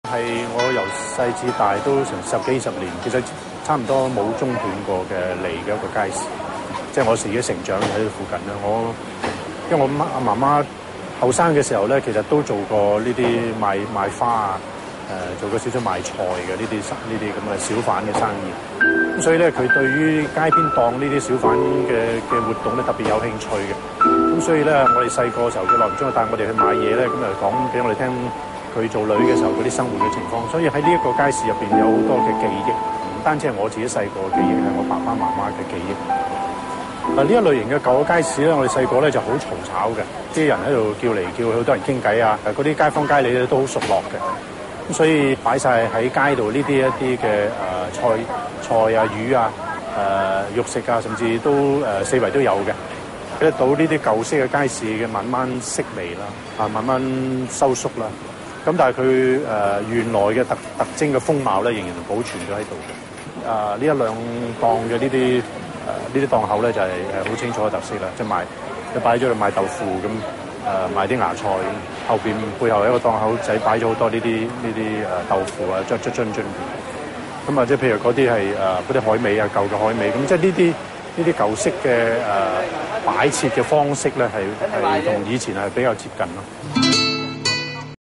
係我由細至大都成10幾20年，其實差唔多冇中斷過嘅嚟嘅一個街市。即係我自己成長喺度附近啦。因為我媽媽後生嘅時候咧，其實都做過呢啲賣花啊，做過少少賣菜嘅呢啲咁嘅小販嘅生意。咁所以咧，佢對於街邊檔呢啲小販嘅活動咧特別有興趣嘅。咁所以咧，我哋細個嘅時候，佢耐唔中意帶我哋去買嘢咧，咁就講俾我哋聽佢做女嘅時候嗰啲生活嘅情況。所以喺呢一個街市入邊有好多嘅記憶，唔單止係我自己細個嘅記憶，係我爸爸媽媽嘅記憶。呢一類型嘅舊嘅街市咧，我哋細個咧就好嘈吵嘅，啲人喺度叫嚟叫去，好多人傾偈啊，嗰啲街坊街里咧都好熟絡嘅。咁所以擺晒喺街度呢啲一啲嘅菜啊、魚啊、肉食啊，甚至都四圍都有嘅。睇得到呢啲舊式嘅街市嘅慢慢式微啦，慢慢收縮啦。咁但係佢原來嘅特徵嘅風貌咧，仍然保存咗喺度嘅。呢一兩檔嘅呢啲檔口咧就係好清楚嘅特色啦，即係佢擺咗度賣豆腐咁，賣啲芽菜，後邊背後一個檔口仔擺咗好多呢啲豆腐啊，樽咁啊，即係譬如嗰啲係嗰啲海味啊，舊嘅海味，咁即係呢啲舊式嘅擺設嘅方式咧，係同以前係比較接近咯。